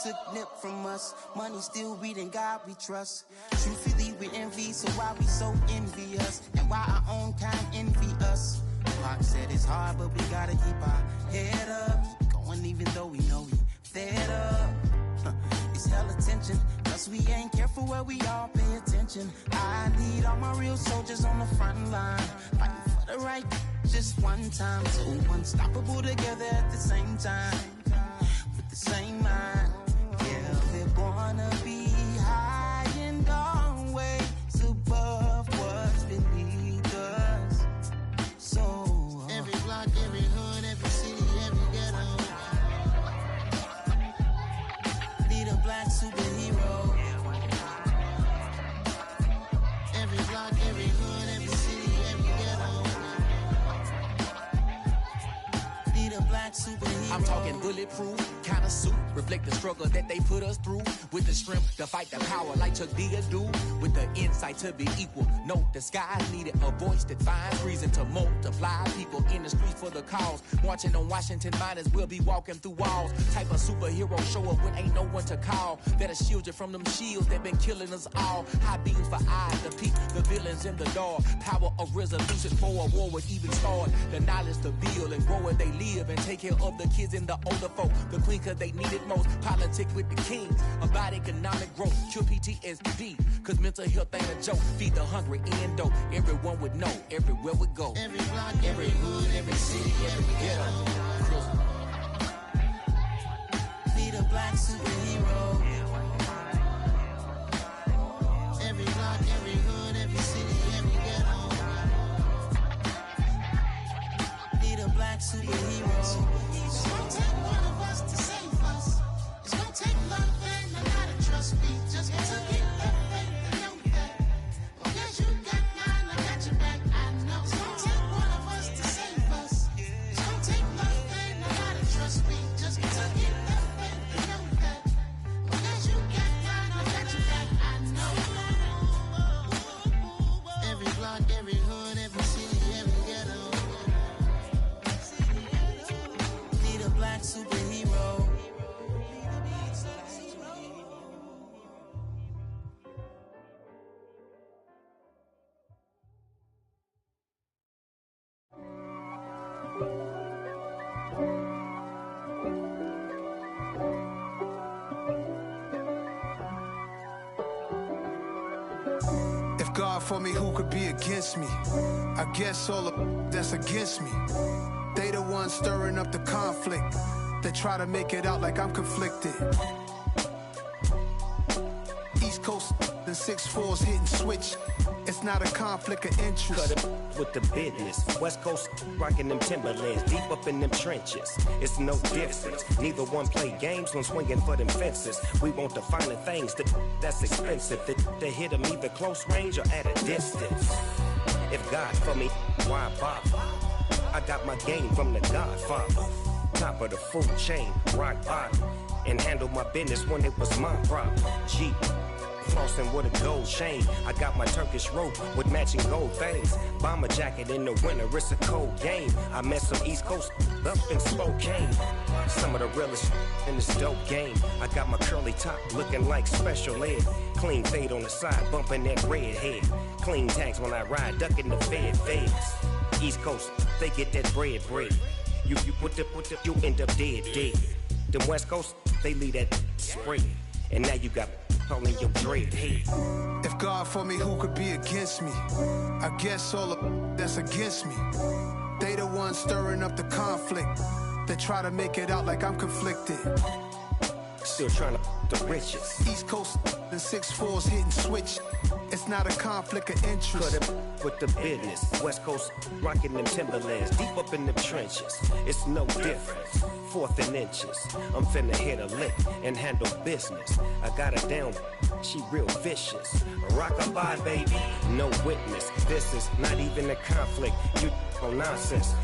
took nip from us. Money still reading, God we trust. Truthfully, we envy, so why we so envious? And why our own kind envy us? Pac said it's hard, but we gotta keep our head up. Going even though we know we fed up. It's hella tension, cause we ain't careful where we all pay attention. I need all my real soldiers on the front line, fighting for the right just one time. So unstoppable together at the same time, with the same mind. Yeah, we're gonna be high and always above what's beneath us. So every block, every hood, every city, every ghetto need a black superhero. Every block, every hood, every city, every ghetto need a black superhero. I'm talking bulletproof kind of suit, reflect the struggle that they put us through. With the strength to fight the power like Chuck D do. With the insight to be equal. No disguise needed, a voice that finds reason to multiply. People in the streets for the cause. Marching on Washington miners, we'll be walking through walls. Type of superhero show up when ain't no one to call. That'll shield you from them shields that been killing us all. High beams for eyes to peep the villains in the dark. Power of resolution for a war would even start. The knowledge to build and grow where they live and take care of the kids and the older folk. The queen cause they need it most. Politics with the king. About economic growth. Cure PTSD. Cause mental health ain't a joke. Feed the hungry and dope. Everyone would know. Everywhere we go. Every block, every hood, every city, every ghetto need a black superhero. Every block, every hood, every city, every ghetto need a black superhero. It's gonna take one of us to save us. It's gonna take love and a lot of trust. We just got to get that faith and know that. Well, yes, you got mine, I got your back, I know. It's gonna take one of us to save us. It's gonna take love and a lot of trust. We just got to get that faith and know that. Well, yes, you got mine, I got your back, I know. Every block, every hood, every city, every ghetto need a black superhero. If God for me, who could be against me? I guess all of that's against me. They the ones stirring up the conflict. They try to make it out like I'm conflicted. East Coast, the 6'4's hitting switch. It's not a conflict of interest. Cut it with the business. West Coast rocking them Timberlands, deep up in them trenches. It's no difference. Neither one play games when swinging for them fences. We want the finer things that's expensive. To hit them either close range or at a distance. If God for me, why bother? I got my game from the Godfather. Top of the food chain, rock bottom. And handle my business when it was my problem. Jeep. Flossing with a gold chain. I got my Turkish rope with matching gold things. Bomber jacket in the winter, it's a cold game. I met some East Coast up in Spokane. Some of the realest in this dope game. I got my curly top looking like special ed. Clean fade on the side, bumping that red head. Clean tags when I ride, ducking the feds. East Coast, they get that bread. You you end up dead. Them West Coast, they leave that spray. And now you got all in your dread head. If God for me, who could be against me? I guess all of that's against me. They the ones stirring up the conflict. They try to make it out like I'm conflicted. Still trying to the riches. East Coast, the 6'4's hitting switch. It's not a conflict of interest. Cut it with the business. West Coast rocking them Timberlands, deep up in them trenches. It's no difference. 4th and inches. I'm finna hit a lick and handle business. I got her down, she real vicious. Rock-a-bye, baby, no witness. This is not even a conflict. You on nonsense.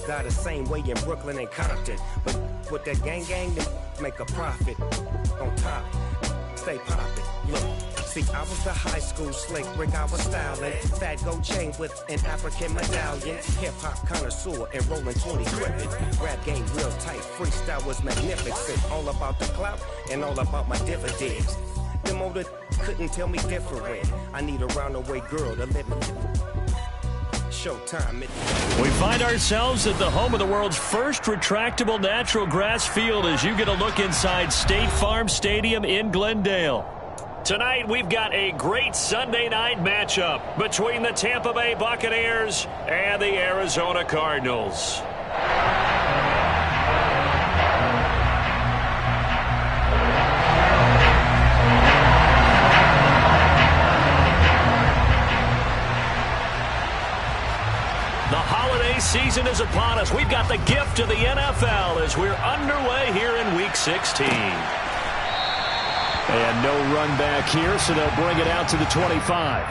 Got the same way in Brooklyn and Compton. But with that gang, they make a profit. On top, stay poppin'. Look, See, I was the high school slick Rick, I was styling. Fat gold chain with an African medallion. Hip-hop connoisseur and rolling 20 gripping. Rap game real tight, freestyle was magnificent. All about the clout and all about my dividends. Them older couldn't tell me different. I need a roundaway girl to live in. Showtime. We find ourselves at the home of the world's first retractable natural grass field as you get a look inside State Farm Stadium in Glendale. Tonight, we've got a great Sunday night matchup between the Tampa Bay Buccaneers and the Arizona Cardinals. The holiday season is upon us. We've got the gift of the NFL as we're underway here in Week 16. And no run back here, so they'll bring it out to the 25.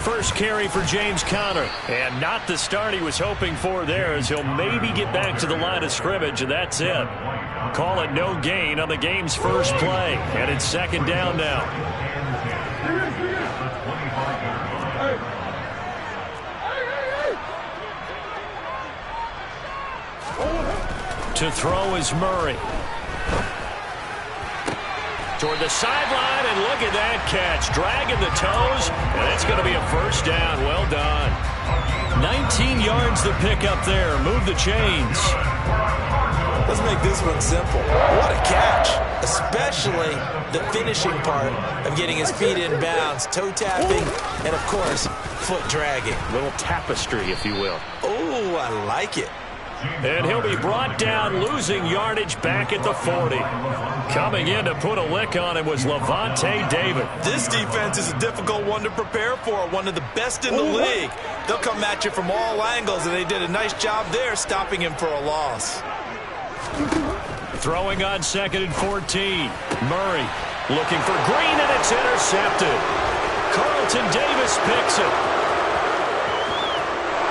First carry for James Conner. And not the start he was hoping for there, as he'll maybe get back to the line of scrimmage, and that's it. Call it no gain on the game's first play. And it's second down now. To throw is Murray. Toward the sideline, and look at that catch. Dragging the toes, and it's going to be a first down. Well done. 19 yards to pick up there. Move the chains. Let's make this one simple. What a catch, especially the finishing part of getting his feet in bounds, toe tapping, and, of course, foot dragging. A little tapestry, if you will. Oh, I like it. And he'll be brought down, losing yardage back at the 40. Coming in to put a lick on him was Levante David. This defense is a difficult one to prepare for, one of the best in the league. They'll come at you from all angles, and they did a nice job there stopping him for a loss. Throwing on 2nd and 14. Murray looking for Green, and it's intercepted. Carlton Davis picks it.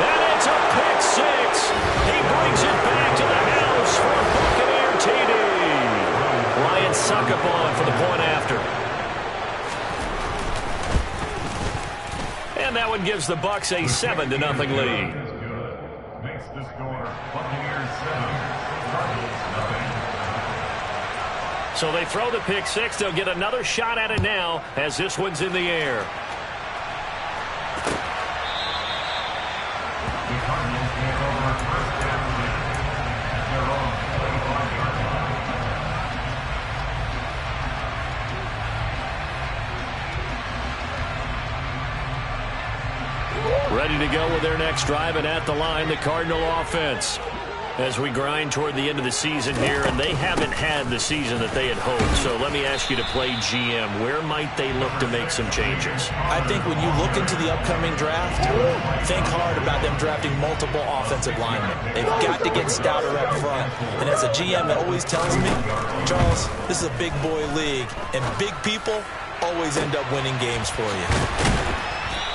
And it's a pick six. He brings it back to the house for a Buccaneer TD. Lions suck up on for the point after. And that one gives the Bucs a 7-0 lead. Makes the score Buccaneers 7, Cardinals nothing. So they throw the pick six. They'll get another shot at it now as this one's in the air. Ready to go with their next drive, and at the line, the Cardinal offense. As we grind toward the end of the season here, and they haven't had the season that they had hoped. So let me ask you to play GM. Where might they look to make some changes? I think when you look into the upcoming draft, think hard about them drafting multiple offensive linemen. They've got to get stouter up front. And as a GM that always tells me, Charles, this is a big boy league, and big people always end up winning games for you.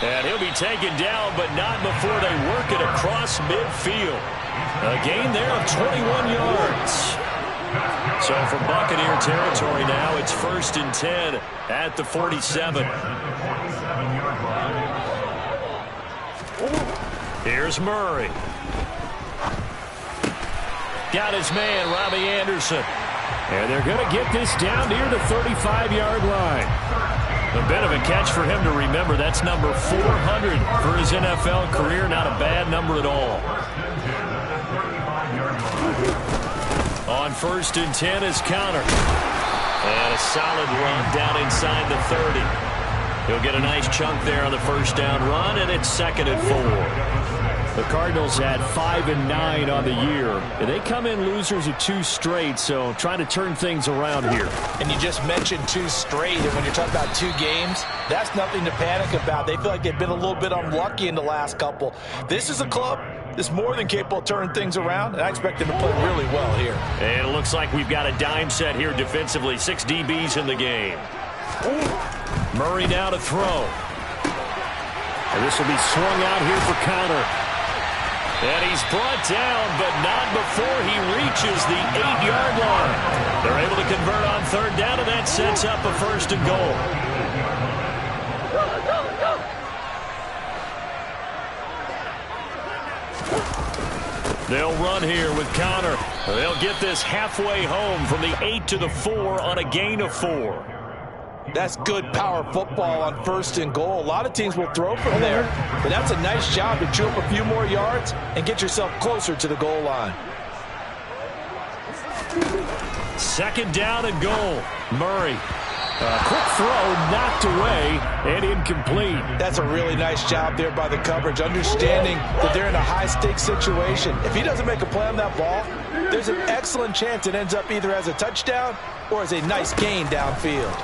And he'll be taken down, but not before they work it across midfield. A gain there of 21 yards. So from Buccaneer territory now, it's 1st and 10 at the 47. Here's Murray. Got his man, Robbie Anderson. And they're going to get this down near the 35-yard line. A bit of a catch for him to remember. That's number 400 for his NFL career. Not a bad number at all. On 1st and 10 is Conner. And a solid run down inside the 30. He'll get a nice chunk there on the first down run, and it's 2nd and 4. The Cardinals had 5-9 on the year. And they come in losers of 2 straight, so trying to turn things around here. And you just mentioned 2 straight, and when you're talking about 2 games, that's nothing to panic about. They feel like they've been a little bit unlucky in the last couple. This is a club that's more than capable of turning things around, and I expect them to play really well here. And it looks like we've got a dime set here defensively. 6 DBs in the game. Murray now to throw. And this will be swung out here for counter. And he's brought down, but not before he reaches the 8-yard line. They're able to convert on 3rd down, and that sets up a 1st and goal. They'll run here with Connor. They'll get this halfway home from the 8 to the 4 on a gain of 4. That's good power football on 1st and goal. A lot of teams will throw from there, but that's a nice job to chew up a few more yards and get yourself closer to the goal line. 2nd down and goal. Murray. Quick throw, knocked away, and incomplete. That's a really nice job there by the coverage, understanding that they're in a high-stakes situation. If he doesn't make a play on that ball, there's an excellent chance it ends up either as a touchdown or as a nice gain downfield.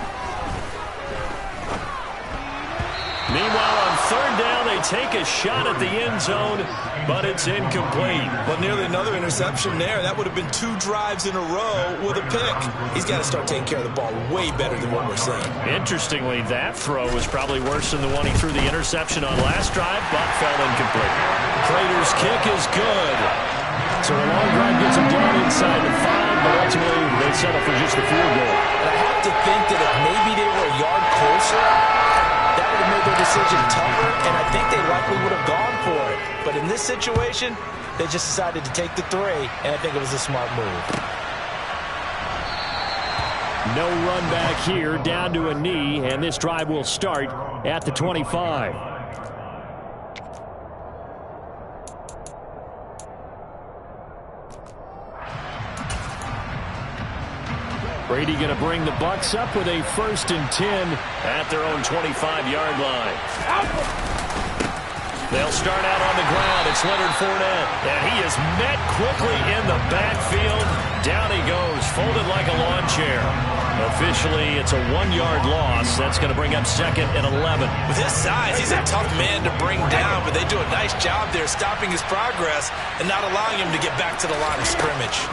Meanwhile, on 3rd down, they take a shot at the end zone, but it's incomplete. Well, nearly another interception there. That would have been 2 drives in a row with a pick. He's got to start taking care of the ball way better than what we're seeing. Interestingly, that throw was probably worse than the one he threw the interception on last drive, but fell incomplete. Prater's kick is good. So a long drive gets him down inside the 5, but ultimately they settle for just the field goal. And I have to think that if maybe they were a yard closer, that would have made their decision tougher, and I think they likely would have gone for it. But in this situation, they just decided to take the 3, and I think it was a smart move. No run back here, down to a knee, and this drive will start at the 25. Brady going to bring the Bucs up with a 1st and 10 at their own 25-yard line. They'll start out on the ground. It's Leonard Fournette, and he is met quickly in the backfield. Down he goes, folded like a lawn chair. Officially, it's a 1-yard loss. That's going to bring up 2nd and 11. With his size, he's a tough man to bring down, but they do a nice job there stopping his progress and not allowing him to get back to the line of scrimmage.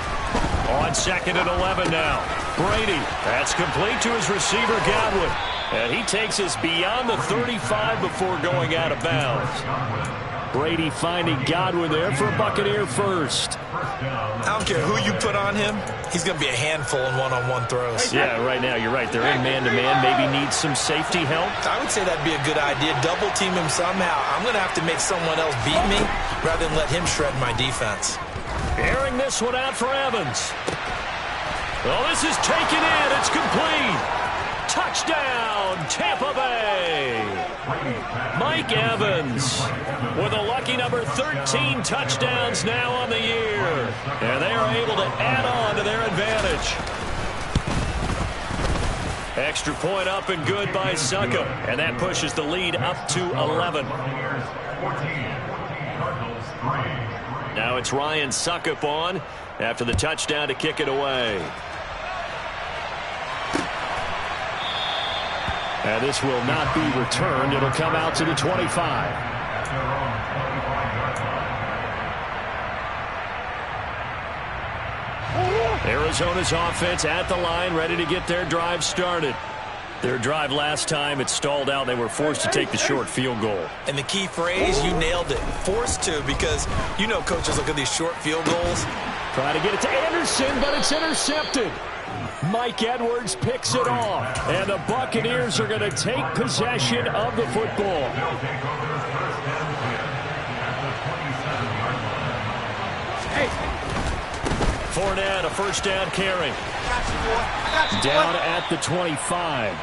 On 2nd and 11 now. Brady, that's complete to his receiver, Godwin. And he takes us beyond the 35 before going out of bounds. Brady finding Godwin there for a Buccaneer first. I don't care who you put on him. He's going to be a handful in one-on-one throws. Yeah, right now you're right. They're in man-to-man. Maybe needs some safety help. I would say that'd be a good idea. Double team him somehow. I'm going to have to make someone else beat me rather than let him shred my defense. Airing this one out for Evans. Well, this is taken in. It's complete. Touchdown, Tampa Bay. Mike Evans with a lucky number 13 touchdowns now on the year. And they are able to add on to their advantage. Extra point up and good by Suckup. And that pushes the lead up to 11. Now it's Ryan Suckup on after the touchdown to kick it away. And this will not be returned. It'll come out to the 25. Arizona's offense at the line, ready to get their drive started. Their drive last time, it stalled out. They were forced to take the short field goal. And the key phrase, you nailed it. Forced to, because you know coaches look at these short field goals. Try to get it to Anderson, but it's intercepted. Mike Edwards picks it off, and the Buccaneers are going to take possession of the football. Fournette, a first down carry. Down at the 25.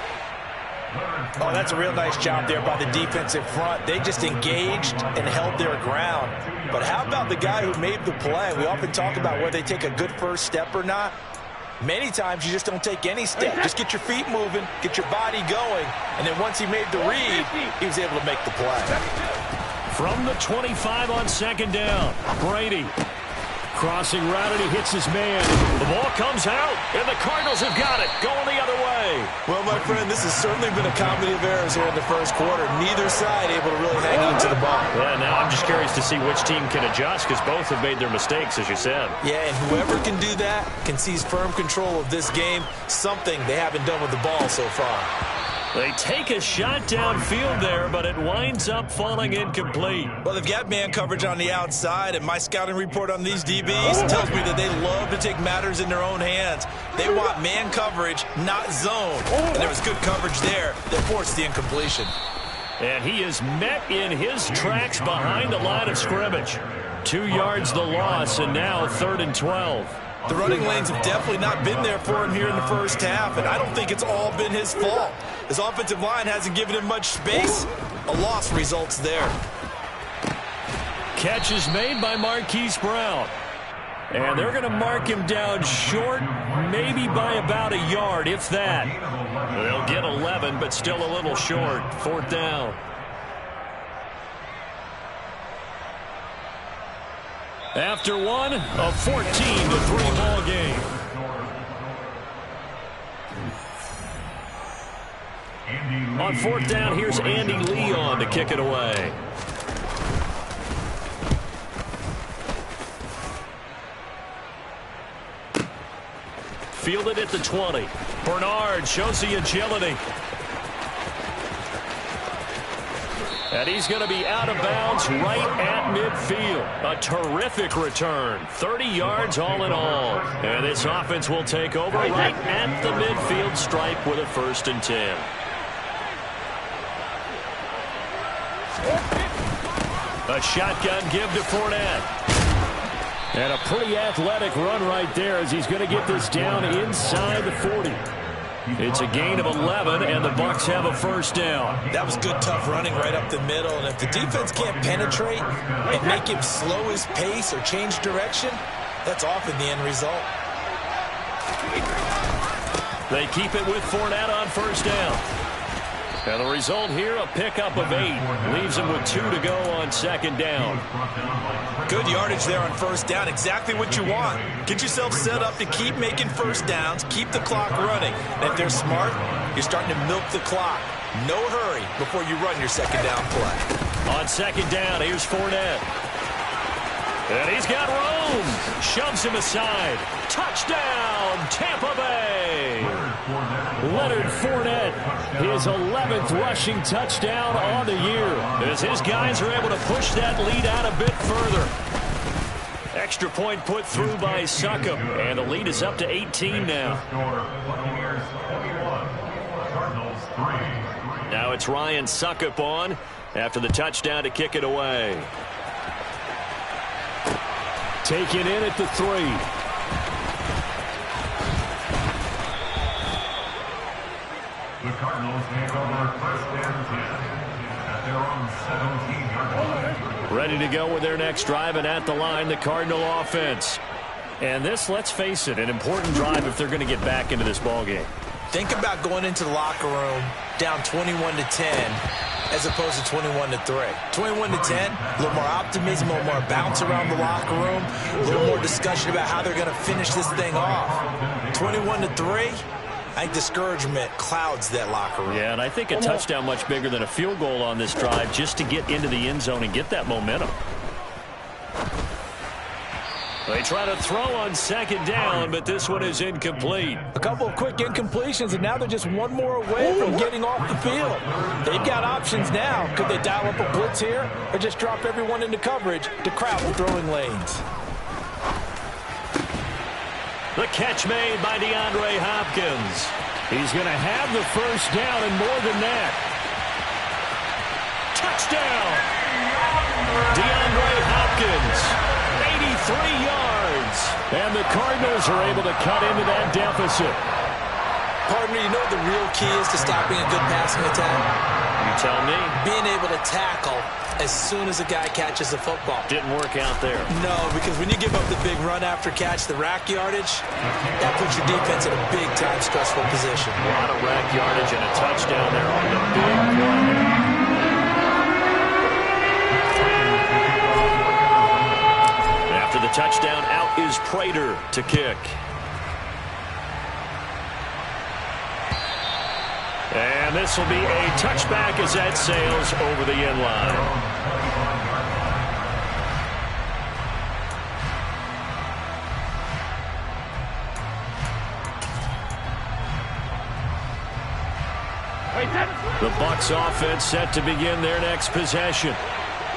Oh, that's a real nice job there by the defensive front. They just engaged and held their ground. But how about the guy who made the play? We often talk about whether they take a good first step or not. Many times you just don't take any step. Just get your feet moving, get your body going, and then once he made the read, he was able to make the play. From the 25 on second down, Brady. Crossing route, and he hits his man. The ball comes out, and the Cardinals have got it, going the other way. Well, my friend, this has certainly been a comedy of errors here in the first quarter. Neither side able to really hang on to the ball. Yeah, now I'm just curious to see which team can adjust, because both have made their mistakes, as you said. Yeah, and whoever can do that can seize firm control of this game, something they haven't done with the ball so far. They take a shot downfield there, but it winds up falling incomplete. Well, they've got man coverage on the outside, and my scouting report on these DBs tells me that they love to take matters in their own hands. They want man coverage, not zone. And there was good coverage there that forced the incompletion. And he is met in his tracks behind the line of scrimmage. 2 yards the loss, and now 3rd and 12. The running lanes have definitely not been there for him here in the first half, and I don't think it's all been his fault. His offensive line hasn't given him much space. A loss results there. Catch is made by Marquise Brown. And they're going to mark him down short, maybe by about a yard, if that. They'll get 11, but still a little short. 4th down. After one, a 14-3 ball game. On 4th down, here's Andy Leon to kick it away. Fielded at the 20. Bernard shows the agility. And he's going to be out of bounds right at midfield. A terrific return. 30 yards all in all. And this offense will take over right at the midfield stripe with a 1st and 10. A shotgun give to Fournette. And a pretty athletic run right there as he's going to get this down inside the 40. It's a gain of 11, and the Bucs have a 1st down. That was good, tough running right up the middle. And if the defense can't penetrate and make him slow his pace or change direction, that's often the end result. They keep it with Fournette on 1st down. And the result here, a pickup of 8. Leaves him with 2 to go on 2nd down. Good yardage there on 1st down. Exactly what you want. Get yourself set up to keep making 1st downs. Keep the clock running. And if they're smart, you're starting to milk the clock. No hurry before you run your 2nd down play. On 2nd down, here's Fournette. And he's got room. Shoves him aside. Touchdown, Tampa Bay. Leonard Fournette, his 11th rushing touchdown on the year, as his guys are able to push that lead out a bit further. Extra point put through by Succop, and the lead is up to 18 now. Now it's Ryan Succop on after the touchdown to kick it away. Take it in at the 3. The Cardinals take over 1st and 10 at their own 17-yard line. Ready to go with their next drive, and at the line, the Cardinal offense. And this, let's face it, an important drive if they're going to get back into this ballgame. Think about going into the locker room down 21-10 as opposed to 21-3. 21-10, a little more optimism, a little more bounce around the locker room, a little more discussion about how they're going to finish this thing off. 21-3, I think discouragement clouds that locker room. Yeah, and I think a touchdown much bigger than a field goal on this drive just to get into the end zone and get that momentum. They try to throw on 2nd down, but this one is incomplete. A couple of quick incompletions, and now they're just one more away from getting off the field. They've got options now. Could they dial up a blitz here or just drop everyone into coverage to crowd the throwing lanes? The catch made by DeAndre Hopkins. He's going to have the 1st down and more than that. Touchdown! DeAndre Hopkins. 83 yards. And the Cardinals are able to cut into that deficit. Partner, you know what the real key is to stopping a good passing attack? You tell me. Being able to tackle as soon as a guy catches the football. Didn't work out there. No, because when you give up the big run after catch, the rack yardage, that puts your defense in a big-time stressful position. A lot of rack yardage and a touchdown there on the big play. touchdown out is Prater to kick. And this will be a touchback as that sails over the end line. The Bucs offense set to begin their next possession.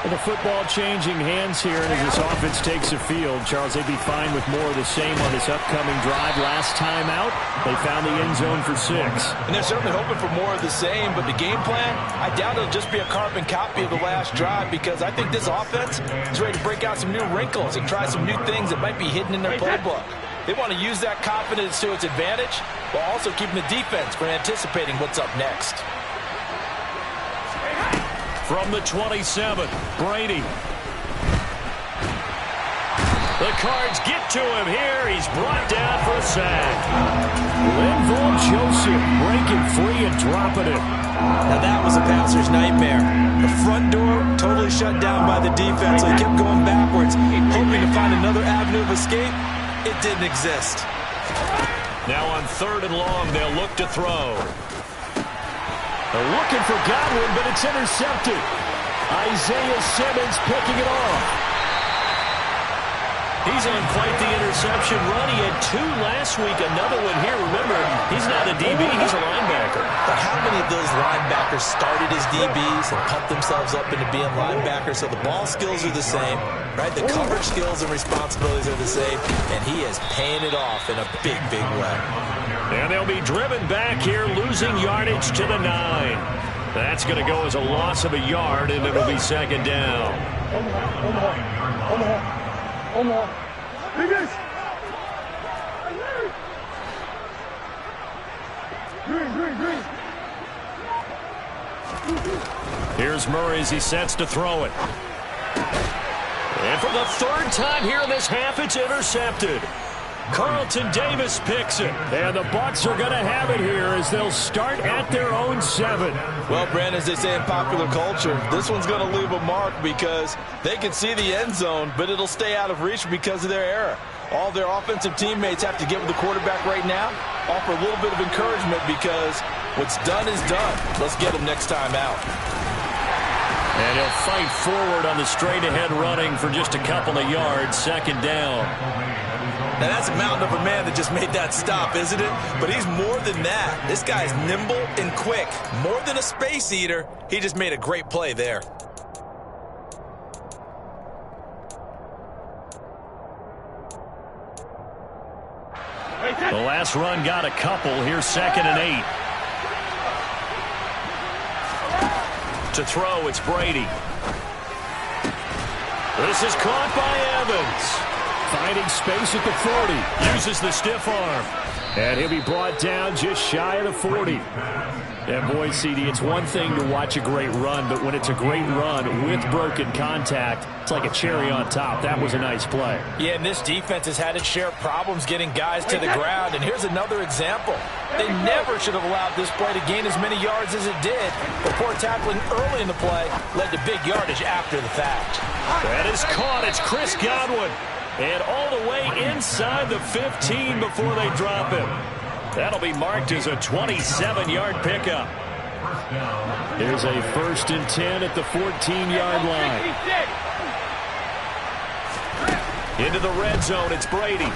With the football changing hands here, and as this offense takes the field, Charles, they'd be fine with more of the same on this upcoming drive. Last time out, they found the end zone for 6. And they're certainly hoping for more of the same, but the game plan, I doubt it'll just be a carbon copy of the last drive, because I think this offense is ready to break out some new wrinkles and try some new things that might be hidden in their playbook. They want to use that confidence to its advantage, while also keeping the defense from anticipating what's up next. From the 27, Brady. The Cards get to him here. He's brought down for a sack. Linval Joseph breaking free and dropping it. Now that was a passer's nightmare. The front door totally shut down by the defense, so he kept going backwards, hoping to find another avenue of escape. It didn't exist. Now on 3rd and long, they'll look to throw. They're looking for Godwin, but it's intercepted. Isaiah Simmons picking it off. He's on quite the interception run. He had 2 last week, another one here. Remember, he's not a DB, he's a linebacker. But how many of those linebackers started as DBs and pumped themselves up into being linebackers? So the ball skills are the same, right? The coverage skills and responsibilities are the same, and he is paying it off in a big, big way. And they'll be driven back here, losing yardage to the 9. That's going to go as a loss of a yard, and it'll be 2nd down. Here's Murray as he sets to throw it. And for the 3rd time here in this half, it's intercepted. Carlton Davis picks it. And the Bucs are going to have it here as they'll start at their own 7. Well, Brandon, as they say in popular culture, this one's going to leave a mark because they can see the end zone, but it'll stay out of reach because of their error. All their offensive teammates have to get with the quarterback right now, offer a little bit of encouragement because what's done is done. Let's get him next time out. And he'll fight forward on the straight-ahead running for just a couple of yards, 2nd down. Now, that's a mountain of a man that just made that stop, isn't it? But he's more than that. This guy's nimble and quick. More than a space eater, he just made a great play there. The last run got a couple. Here's 2nd and 8. To throw, it's Brady. This is caught by Evans. Finding space at the 40. Uses the stiff arm. And he'll be brought down just shy of the 40. And boy, CD, it's one thing to watch a great run, but when it's a great run with broken contact, it's like a cherry on top. That was a nice play. Yeah, and this defense has had its share of problems getting guys to the ground. And here's another example. They never should have allowed this play to gain as many yards as it did. But poor tackling early in the play led to big yardage after the fact. That is caught. It's Chris Godwin. And all the way inside the 15 before they drop him. That'll be marked as a 27-yard pickup. Here's a 1st and 10 at the 14-yard line. Into the red zone, it's Brady.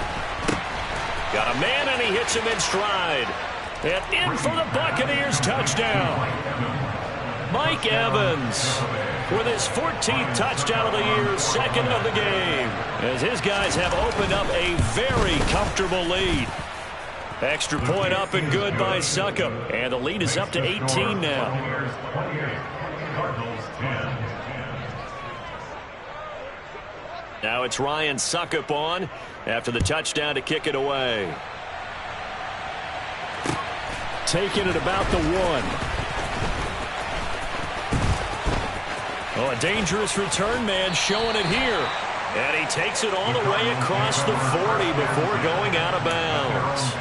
Got a man, and he hits him in stride. And in for the Buccaneers touchdown. Mike Evans with his 14th touchdown of the year, 2nd of the game, as his guys have opened up a very comfortable lead. Extra point up and good by Succop, and the lead is up to 18 now. Now it's Ryan Succop on after the touchdown to kick it away. Taking it about the 1. Oh, a dangerous return man showing it here. And he takes it all the way across the 40 before going out of bounds.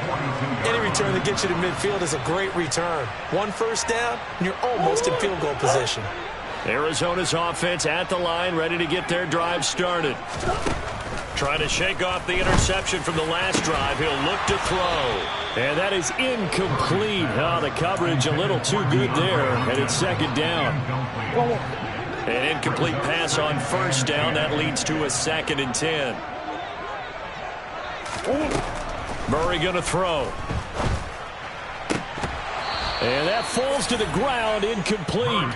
Any return that gets you to midfield is a great return. 1 first down, and you're almost in field goal position. Arizona's offense at the line, ready to get their drive started. Trying to shake off the interception from the last drive. He'll look to throw. And that is incomplete. Oh, the coverage a little too good there. And it's second down. An incomplete pass on first down. That leads to a 2nd and 10. Murray going to throw. And that falls to the ground, incomplete.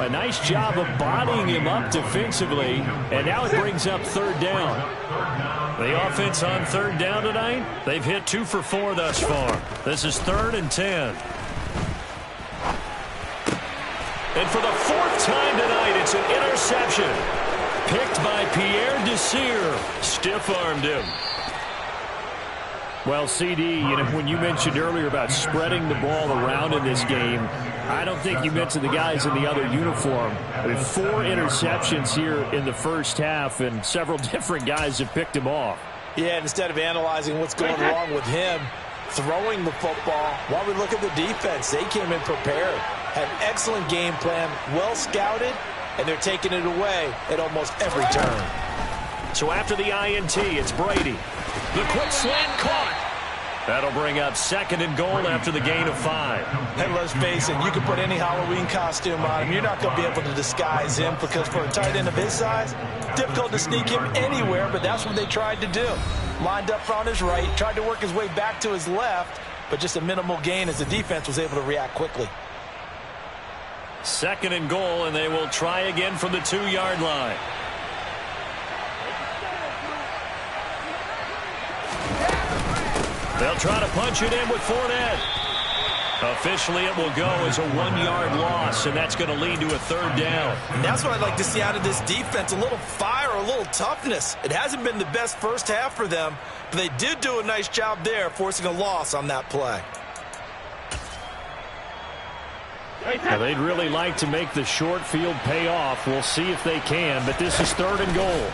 A nice job of bodying him up defensively. And now it brings up 3rd down. The offense on 3rd down tonight, they've hit 2 for 4 thus far. This is 3rd and 10. And for the 4th time tonight, it's an interception. Picked by Pierre Desir. Stiff-armed him. Well, CD, when you mentioned earlier about spreading the ball around in this game, I don't think you mentioned the guys in the other uniform. I mean, 4 interceptions here in the first half, and several different guys have picked him off. Yeah, and instead of analyzing what's going wrong with him, throwing the football, while we look at the defense, they came in prepared, had an excellent game plan, well scouted, and they're taking it away at almost every turn. So after the INT, it's Brady. The quick slant caught. That'll bring up 2nd and goal after the gain of 5. And let's face it, you can put any Halloween costume on him. You're not going to be able to disguise him because for a tight end of his size, difficult to sneak him anywhere, but that's what they tried to do. Lined up on his right, tried to work his way back to his left, but just a minimal gain as the defense was able to react quickly. 2nd and goal, and they will try again from the 2-yard line. They'll try to punch it in with Fournette. Officially, it will go as a 1-yard loss, and that's going to lead to a 3rd down. And that's what I'd like to see out of this defense, a little fire, a little toughness. It hasn't been the best first half for them, but they did do a nice job there, forcing a loss on that play. Now, they'd really like to make the short field pay off. We'll see if they can, but this is 3rd and goal.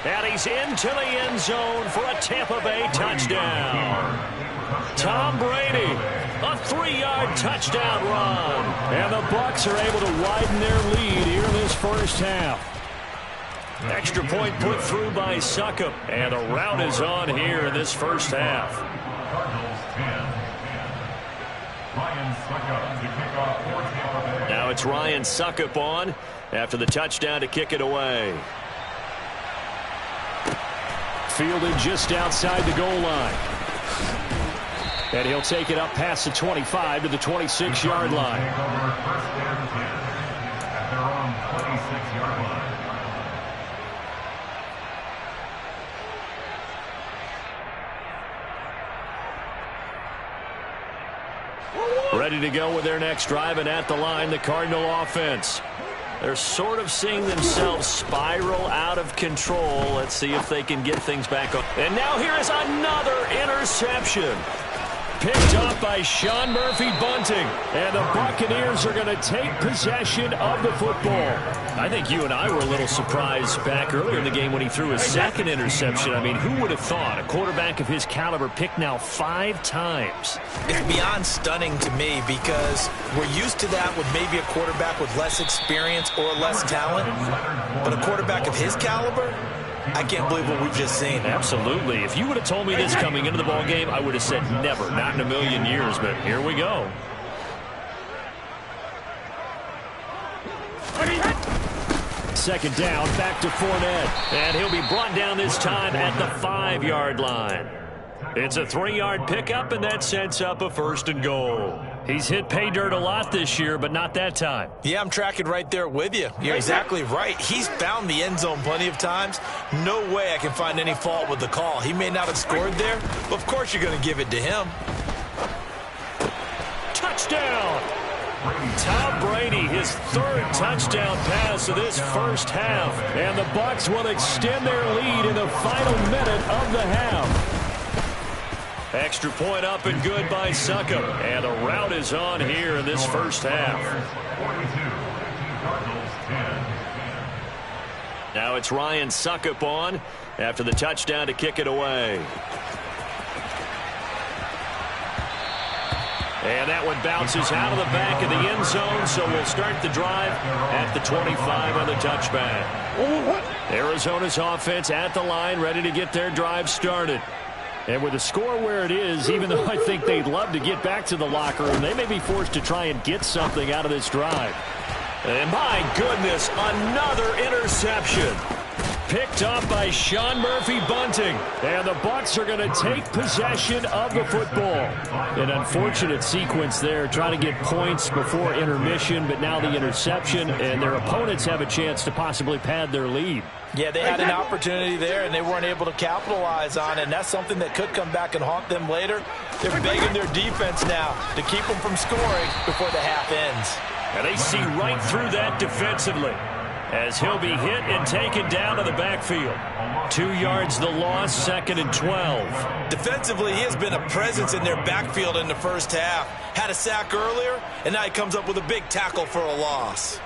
And he's into the end zone for a Tampa Bay touchdown. Tom Brady, a 3-yard touchdown run. And the Bucs are able to widen their lead here in this first half. Extra point put through by Succop. And the route is on here in this first half. Now it's Ryan Succop on after the touchdown to kick it away. Fielded just outside the goal line. And he'll take it up past the 25 to the 26-yard line. Ready to go with their next drive, and at the line, the Cardinal offense. They're sort of seeing themselves spiral out of control. Let's see if they can get things back up. And now here is another interception. Picked up by Sean Murphy-Bunting. And the Buccaneers are going to take possession of the football. I think you and I were a little surprised back earlier in the game when he threw his 2nd interception. I mean, who would have thought a quarterback of his caliber picked now 5 times? It's beyond stunning to me because we're used to that with maybe a quarterback with less experience or less talent. But a quarterback of his caliber, I can't believe what we've just seen. Absolutely. If you would have told me this coming into the ball game, I would have said never, not in a million years. But here we go. Second down, back to Fournette. And he'll be brought down this time at the 5-yard line. It's a 3-yard pickup, and that sets up a 1st and goal. He's hit pay dirt a lot this year, but not that time. Yeah, I'm tracking right there with you. You're exactly right. He's found the end zone plenty of times. No way I can find any fault with the call. He may not have scored there, but of course you're going to give it to him. Touchdown! Tom Brady, his 3rd touchdown pass of this first half. And the Bucs will extend their lead in the final minute of the half. Extra point up and good by Succop. And the route is on here in this first half. Now it's Ryan Succop on after the touchdown to kick it away. And that one bounces out of the back of the end zone, so we'll start the drive at the 25 on the touchback. Arizona's offense at the line, ready to get their drive started. And with the score where it is, even though I think they'd love to get back to the locker room, they may be forced to try and get something out of this drive. And my goodness, another interception. Picked up by Sean Murphy-Bunting. And the Bucs are going to take possession of the football. An unfortunate sequence there, trying to get points before intermission, but now the interception, and their opponents have a chance to possibly pad their lead. Yeah, they had an opportunity there, and they weren't able to capitalize on it, and that's something that could come back and haunt them later. They're begging their defense now to keep them from scoring before the half ends. And they see right through that defensively, as he'll be hit and taken down to the backfield. 2 yards the loss, 2nd and 12. Defensively, he has been a presence in their backfield in the first half. Had a sack earlier, and now he comes up with a big tackle for a loss.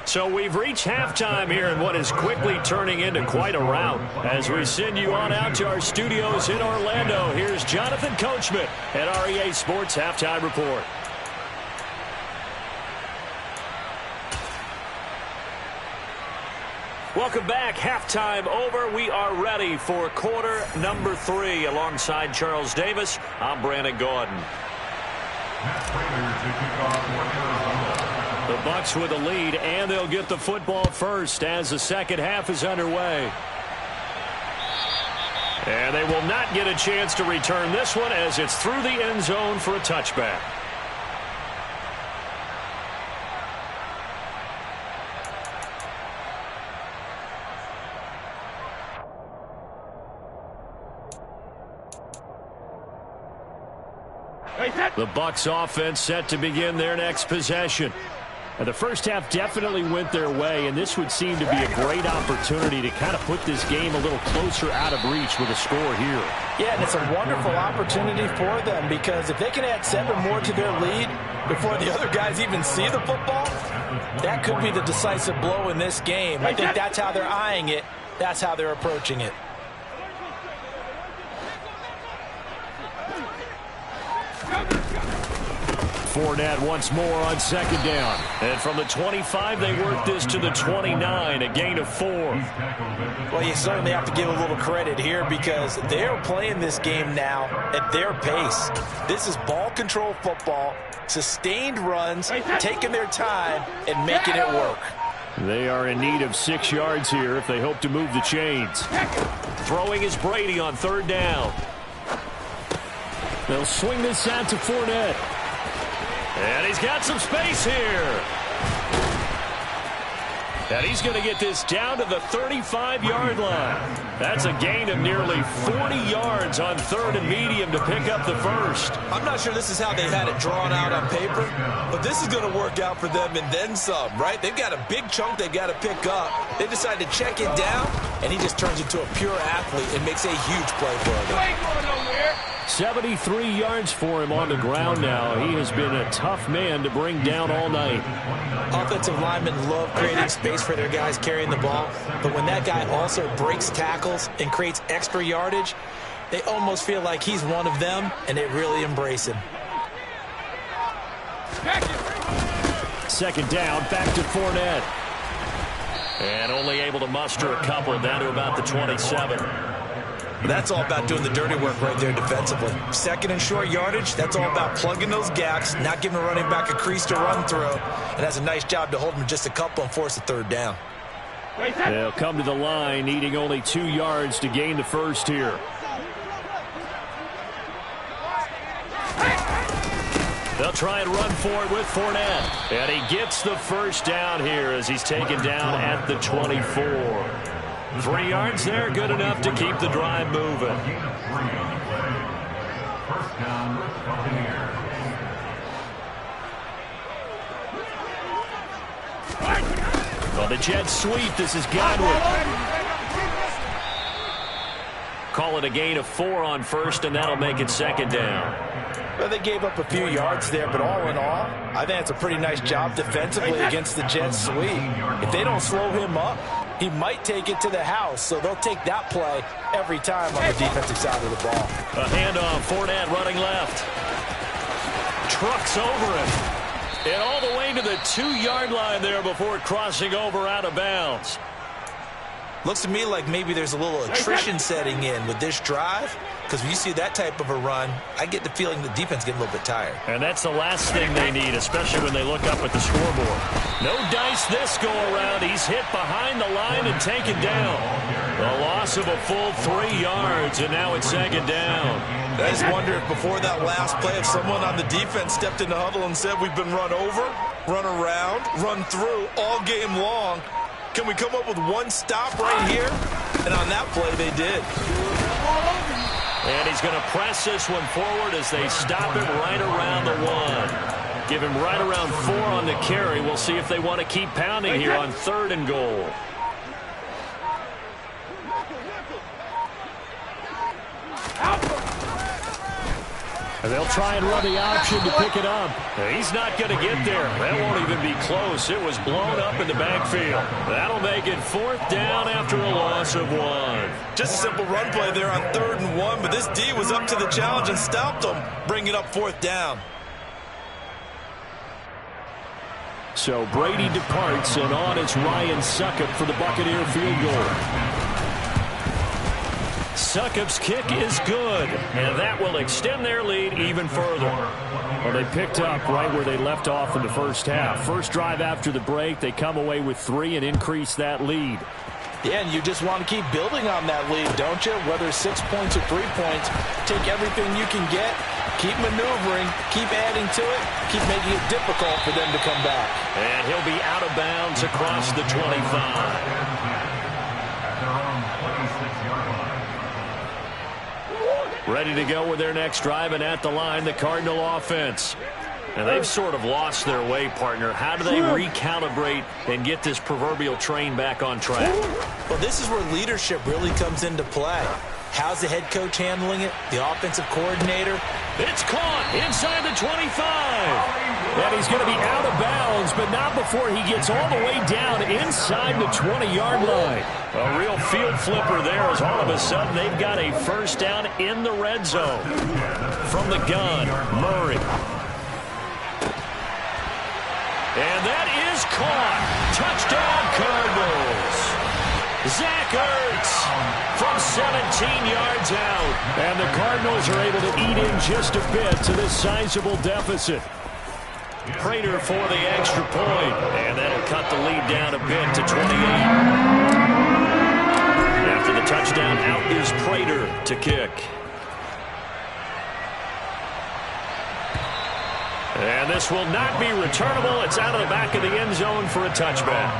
So we've reached halftime here in what is quickly turning into quite a rout. As we send you on out to our studios in Orlando, here's Jonathan Coachman at REA Sports Halftime Report. Welcome back. Halftime over. We are ready for quarter number 3. Alongside Charles Davis, I'm Brandon Gordon. The Bucs with a lead, and they'll get the football first as the second half is underway. And they will not get a chance to return this one as it's through the end zone for a touchback. The Bucs offense set to begin their next possession. And the first half definitely went their way, and this would seem to be a great opportunity to kind of put this game a little closer out of reach with a score here. Yeah, and it's a wonderful opportunity for them, because if they can add 7 more to their lead before the other guys even see the football, that could be the decisive blow in this game. I think that's how they're eyeing it. That's how they're approaching it. Fournette once more on second down. And from the 25, they work this to the 29, a gain of 4. Well, you certainly have to give a little credit here, because they're playing this game now at their pace. This is ball control football, sustained runs, taking their time and making it work. They are in need of 6 yards here if they hope to move the chains. Throwing is Brady on third down. They'll swing this out to Fournette. And he's got some space here. And he's going to get this down to the 35-yard line. That's a gain of nearly 40 yards on third and medium to pick up the first. I'm not sure this is how they had it drawn out on paper, but this is going to work out for them and then some, right? They've got a big chunk they've got to pick up. They decide to check it down, and he just turns into a pure athlete and makes a huge play for them. 73 yards for him on the ground now. He has been a tough man to bring down all night. Offensive linemen love creating space for their guys carrying the ball, but when that guy also breaks tackles and creates extra yardage, they almost feel like he's one of them, and they really embrace him. Second down, back to Fournette. And only able to muster a couple down to about the 27. That's all about doing the dirty work right there defensively. Second and short yardage, that's all about plugging those gaps, not giving a running back a crease to run through, and that's a nice job to hold him just a couple and force a third down. They'll come to the line, needing only 2 yards to gain the first here. They'll try and run for it with Fournette. And he gets the first down here as he's taken down at the 24. 3 yards there, good enough to keep the drive moving. On the jet sweep, this is Godwin. Call it a gain of 4 on first, and that'll make it second down. Well, they gave up a few yards there, but all in all, I think it's a pretty nice job defensively against the jet sweep. If they don't slow him up, he might take it to the house, so they'll take that play every time on the defensive side of the ball. A handoff, Fournette running left. trucks over him. And all the way to the 2-yard line there before crossing over out of bounds. Looks to me like maybe there's a little attrition setting in with this drive, because when you see that type of a run, I get the feeling the defense getting a little bit tired. And that's the last thing they need, especially when they look up at the scoreboard. No dice this go-around. He's hit behind the line and taken down. A loss of a full 3 yards, and now it's second down. I just wonder if before that last play, if someone on the defense stepped in the huddle and said, we've been run over, run around, run through all game long. Can we come up with one stop right here? And on that play, they did. And he's going to press this one forward as they stop him right around the 1. Give him right around 4 on the carry. We'll see if they want to keep pounding here on 3rd and goal. And they'll try and run the option to pick it up. He's not going to get there. That won't even be close. It was blown up in the backfield. That'll make it 4th down after a loss of 1. Just a simple run play there on 3rd and 1, but this D was up to the challenge and stopped them, bringing up 4th down. So Brady departs, and on it's Ryan Succop for the Buccaneer field goal. Succop's kick is good, and that will extend their lead even further. Well, they picked up right where they left off in the first half. First drive after the break, they come away with 3 and increase that lead. Yeah, and you just want to keep building on that lead, don't you? Whether it's 6 points or 3 points, take everything you can get, keep maneuvering, keep adding to it, keep making it difficult for them to come back. And he'll be out of bounds across the 25. Ready to go with their next drive, and at the line, the Cardinal offense. And they've sort of lost their way, partner. How do they recalibrate and get this proverbial train back on track? Well, this is where leadership really comes into play. How's the head coach handling it? The offensive coordinator? It's caught inside the 25. And he's going to be out of bounds, but not before he gets all the way down inside the 20-yard line. A real field flipper there as all of a sudden they've got a first down in the red zone. From the gun, Murray. And that is caught. Touchdown, Cardinals. Zach Ertz from 17 yards out. And the Cardinals are able to eat in just a bit to this sizable deficit. Prater for the extra point. And that'll cut the lead down a bit to 28. After the touchdown, out is Prater to kick. And this will not be returnable. It's out of the back of the end zone for a touchback.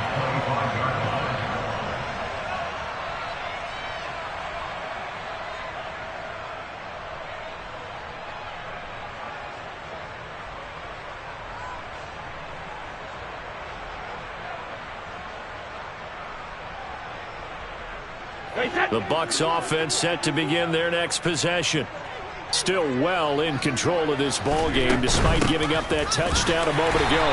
The Bucs offense set to begin their next possession. Still well in control of this ball game despite giving up that touchdown a moment ago.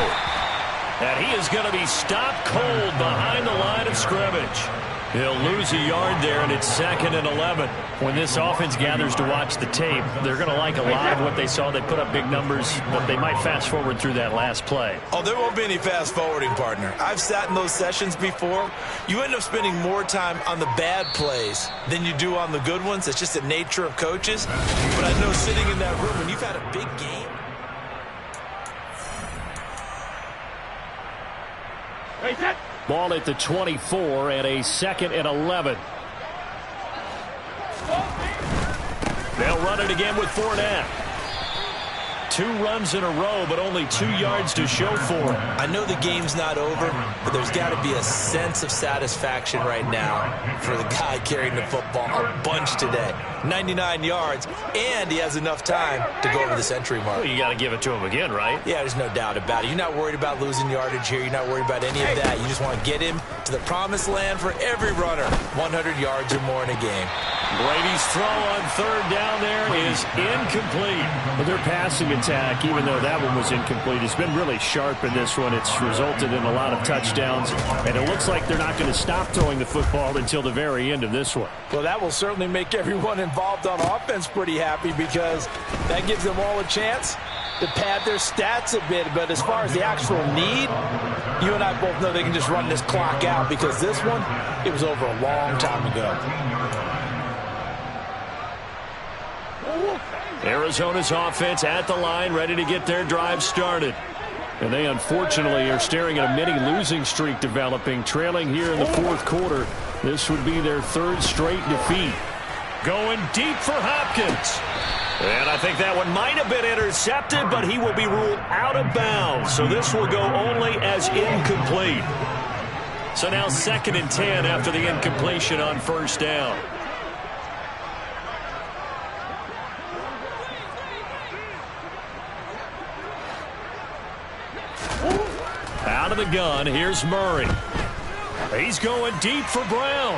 And he is going to be stopped cold behind the line of scrimmage. He'll lose a yard there, and it's 2nd and 11. When this offense gathers to watch the tape, they're going to like a lot of what they saw. They put up big numbers, but they might fast forward through that last play. Oh, there won't be any fast forwarding, partner. I've sat in those sessions before. You end up spending more time on the bad plays than you do on the good ones. It's just the nature of coaches. But I know sitting in that room, when you've had a big game, Ball at the 24 and a 2nd and 11. They'll run it again with Fournette. 2 runs in a row, but only 2 yards to show for it. I know the game's not over, but there's got to be a sense of satisfaction right now for the guy carrying the football a bunch today. 99 yards, and he has enough time to go over the century mark. Well, you got to give it to him again, right? Yeah, there's no doubt about it. You're not worried about losing yardage here. You're not worried about any of that. You just want to get him to the promised land for every runner. 100 yards or more in a game. Brady's throw on 3rd down there is incomplete. Well, their passing attack, even though that one was incomplete, has been really sharp in this one. It's resulted in a lot of touchdowns, and it looks like they're not going to stop throwing the football until the very end of this one. Well, that will certainly make everyone involved on offense pretty happy, because that gives them all a chance to pad their stats a bit, but as far as the actual need, you and I both know they can just run this clock out because this one, it was over a long time ago. Arizona's offense at the line, ready to get their drive started. And they unfortunately are staring at a mini losing streak developing, trailing here in the fourth quarter. This would be their third straight defeat. Going deep for Hopkins. And I think that one might have been intercepted, but he will be ruled out of bounds. So this will go only as incomplete. So now 2nd and 10 after the incompletion on first down. Out of the gun, here's Murray. He's going deep for Brown.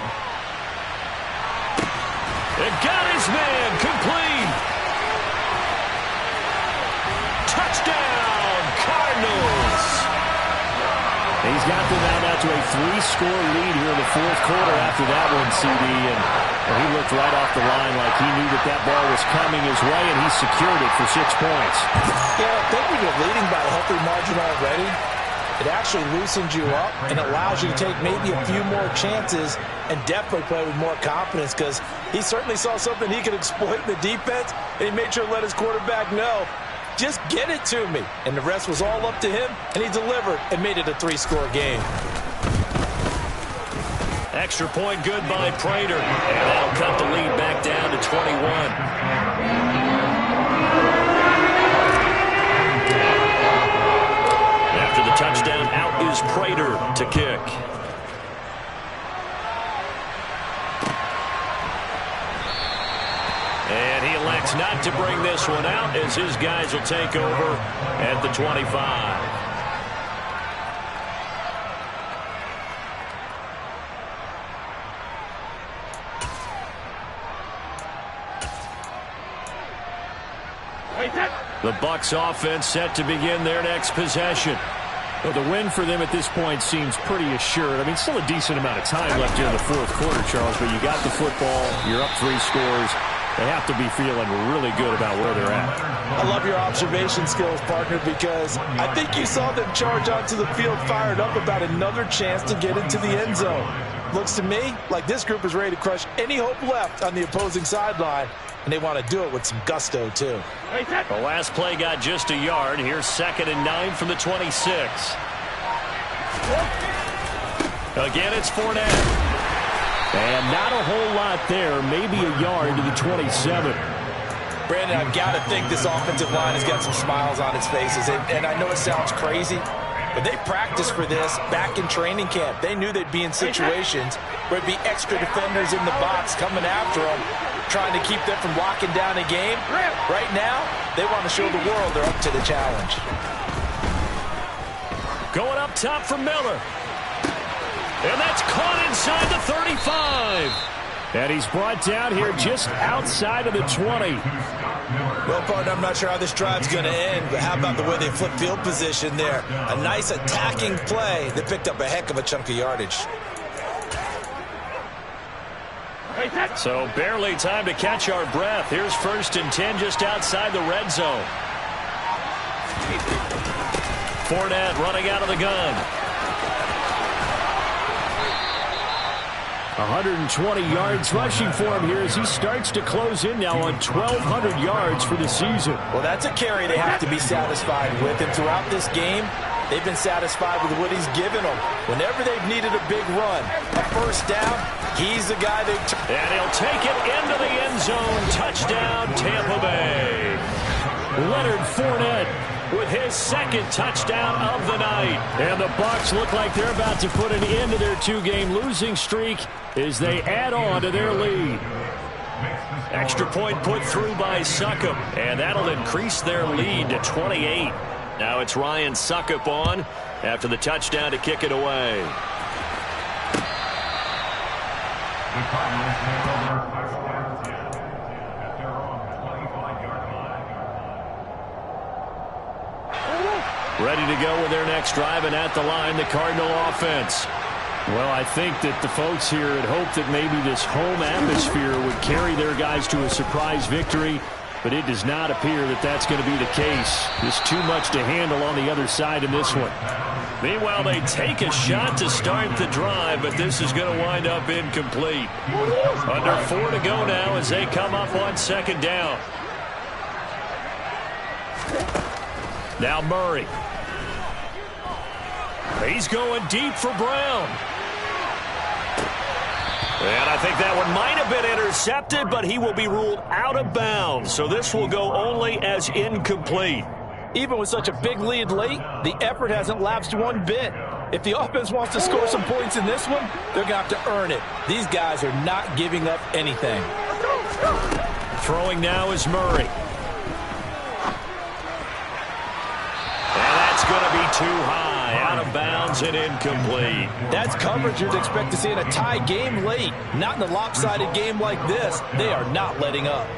It got his man, complete. Touchdown, Cardinals. He's got them out to a 3-score lead here in the fourth quarter after that one, CD. And he looked right off the line like he knew that ball was coming his way, and he secured it for 6 points. Yeah, I think when you're leading by a healthy margin already, it actually loosens you up and allows you to take maybe a few more chances and definitely play with more confidence because he certainly saw something he could exploit in the defense, and he made sure to let his quarterback know, just get it to me. And the rest was all up to him, and he delivered and made it a 3-score game. Extra point good by Prater, and that'll cut the lead back down to 21. The touchdown, out is Prater to kick. And he elects not to bring this one out as his guys will take over at the 25. The Bucs offense set to begin their next possession. Well, the win for them at this point seems pretty assured. I mean, still a decent amount of time left here in the fourth quarter, Charles, but you got the football, you're up 3 scores. They have to be feeling really good about where they're at. I love your observation skills, partner, because I think you saw them charge onto the field fired up about another chance to get into the end zone. Looks to me like this group is ready to crush any hope left on the opposing sideline, and they want to do it with some gusto, too. The last play got just a yard. Here's 2nd and 9 from the 26. Again, it's Fournette. And not a whole lot there, maybe a yard to the 27. Brandon, I've got to think this offensive line has got some smiles on its faces. And I know it sounds crazy, but they practiced for this back in training camp. They knew they'd be in situations where there'd be extra defenders in the box coming after them, trying to keep them from locking down a game. Right now, they want to show the world they're up to the challenge. Going up top for Miller. And that's caught inside the 35. And he's brought down here just outside of the 20. Well, partner, I'm not sure how this drive's going to end, but how about the way they flip field position there? A nice attacking play that picked up a heck of a chunk of yardage. So barely time to catch our breath. Here's 1st and 10 just outside the red zone. Fournette running out of the gun. 120 yards rushing for him here as he starts to close in now on 1,200 yards for the season. Well, that's a carry they have to be satisfied with. And throughout this game, they've been satisfied with what he's given them. Whenever they've needed a big run, a first down, he's the guy they... And he'll take it into the end zone. Touchdown, Tampa Bay. Leonard Fournette with his 2nd touchdown of the night. And the Bucs look like they're about to put an end to their 2-game losing streak as they add on to their lead. Extra point put through by Succop, and that'll increase their lead to 28. Now it's Ryan Succop on after the touchdown to kick it away. The Cardinals take over first and 10 at their own 25-yard line. Ready to go with their next drive, and at the line, the Cardinal offense. Well, I think that the folks here had hoped that maybe this home atmosphere would carry their guys to a surprise victory. but it does not appear that that's going to be the case. There's too much to handle on the other side in this one. Meanwhile, they take a shot to start the drive, but this is going to wind up incomplete. Under 4 to go now as they come up on second down. Now Murray. He's going deep for Brown. And I think that one might have been intercepted, but he will be ruled out of bounds. So this will go only as incomplete. Even with such a big lead late, the effort hasn't lapsed one bit. If the offense wants to score some points in this one, they're going to have to earn it. These guys are not giving up anything. Throwing now is Murray. And that's going to be too high, out of bounds and incomplete. That's coverage you'd expect to see in a tie game late. Not in a lopsided game like this. They are not letting up.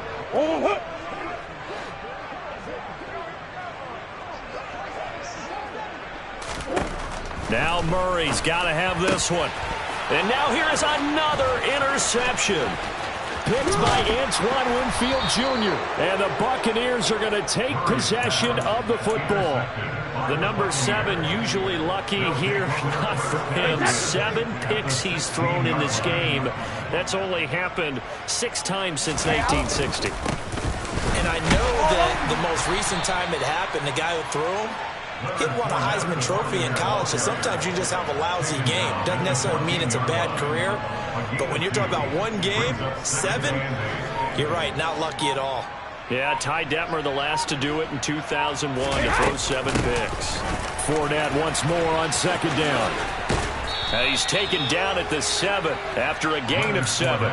Now Murray's got to have this one. And now here is another interception. Picked by Antoine Winfield Jr. And the Buccaneers are going to take possession of the football. The number 7 usually lucky here. Not for him. 7 picks he's thrown in this game. That's only happened 6 times since 1960. And I know that the most recent time it happened, the guy who threw him, he won a Heisman Trophy in college, so sometimes you just have a lousy game. Doesn't necessarily mean it's a bad career, but when you're talking about one game, 7, you're right, not lucky at all. Yeah, Ty Detmer, the last to do it in 2001, to throw 7 picks. Fournette once more on second down. And he's taken down at the 7 after a gain of 7.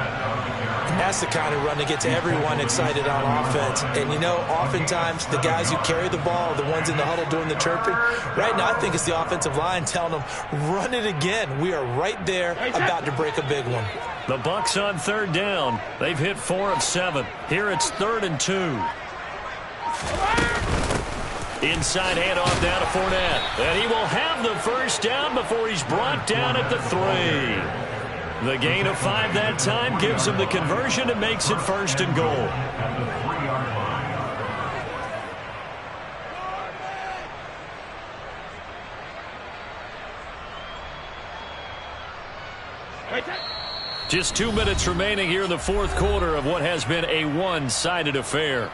That's the kind of run that gets everyone excited on offense. And, you know, oftentimes the guys who carry the ball are the ones in the huddle doing the chirping. Right now, I think it's the offensive line telling them, run it again. We are right there about to break a big one. The Bucs on third down. They've hit 4 of 7. Here it's 3rd and 2. Inside handoff down to Fournette. And he will have the first down before he's brought down at the 3. The gain of 5 that time gives him the conversion and makes it 1st and goal. Just 2 minutes remaining here in the 4th quarter of what has been a one-sided affair.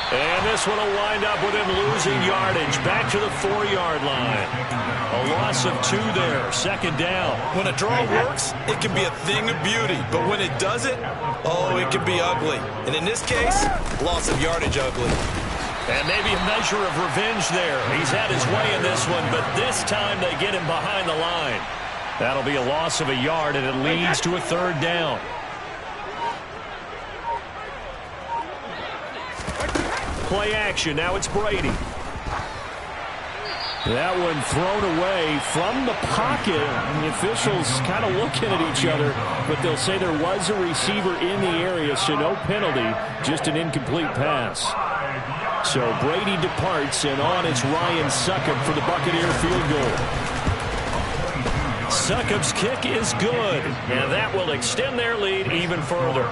And this one will wind up with him losing yardage back to the 4-yard line. A loss of 2 there, 2nd down. When a draw works, it can be a thing of beauty. But when it doesn't, oh, it can be ugly. And in this case, loss of yardage ugly. And maybe a measure of revenge there. He's had his way in this one, but this time they get him behind the line. That'll be a loss of a yard, and it leads to a 3rd down. Play action. Now it's Brady. That one thrown away from the pocket. The officials kind of looking at each other, but they'll say there was a receiver in the area, so no penalty, just an incomplete pass. So Brady departs, and on it's Ryan Succop for the Buccaneer field goal. Succop's kick is good, and that will extend their lead even further.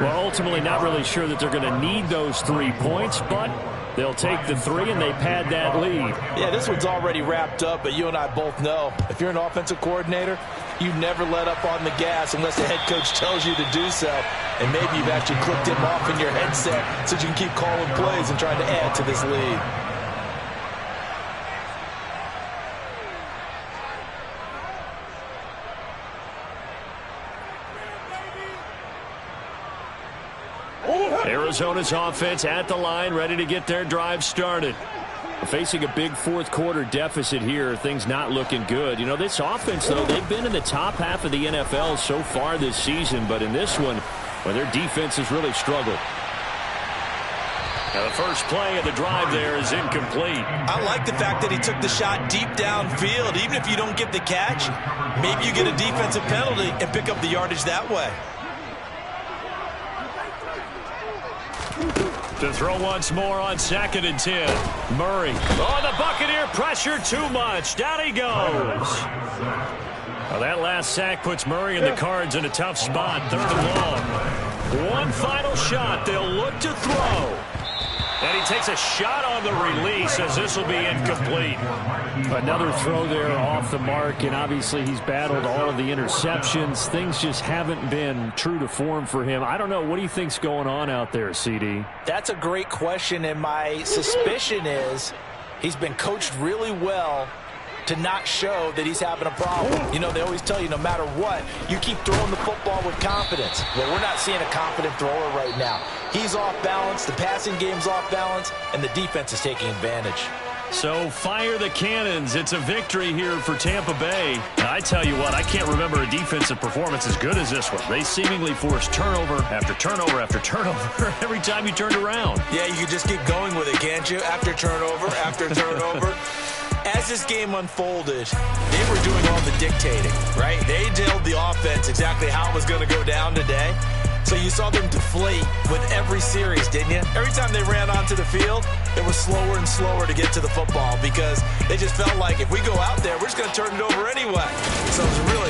Well, ultimately not really sure that they're going to need those 3 points, but they'll take the 3 and they pad that lead. Yeah, this one's already wrapped up, but you and I both know if you're an offensive coordinator, you never let up on the gas unless the head coach tells you to do so. And maybe you've actually clicked him off in your headset so you can keep calling plays and trying to add to this lead. Arizona's offense at the line, ready to get their drive started. Facing a big 4th quarter deficit here, things not looking good. You know, this offense, though, they've been in the top half of the NFL so far this season, but in this one, well, their defense has really struggled. Now, the first play of the drive there is incomplete. I like the fact that he took the shot deep downfield. Even if you don't get the catch, maybe you get a defensive penalty and pick up the yardage that way. To throw once more on 2nd and 10. Murray. Oh, the Buccaneer pressure too much. Down he goes. Well, that last sack puts Murray and the Cards in a tough spot. 3rd and long. One final shot. They'll look to throw. And he takes a shot on the release as this will be incomplete. Another throw there off the mark, and obviously he's battled all of the interceptions. Things just haven't been true to form for him. I don't know. What do you think's going on out there, CD? That's a great question, and my suspicion is he's been coached really well to not show that he's having a problem. You know, they always tell you no matter what, you keep throwing the football with confidence. Well, we're not seeing a confident thrower right now. He's off balance, the passing game's off balance, and the defense is taking advantage. So fire the cannons. It's a victory here for Tampa Bay. And I tell you what, I can't remember a defensive performance as good as this one. They seemingly forced turnover after turnover after turnover every time you turned around. Yeah, you can just keep going with it, can't you? After turnover, after turnover. As this game unfolded, they were doing all the dictating, right? They told the offense exactly how it was going to go down today. So you saw them deflate with every series, didn't you? Every time they ran onto the field, it was slower and slower to get to the football because they just felt like if we go out there, we're just going to turn it over anyway. So it was really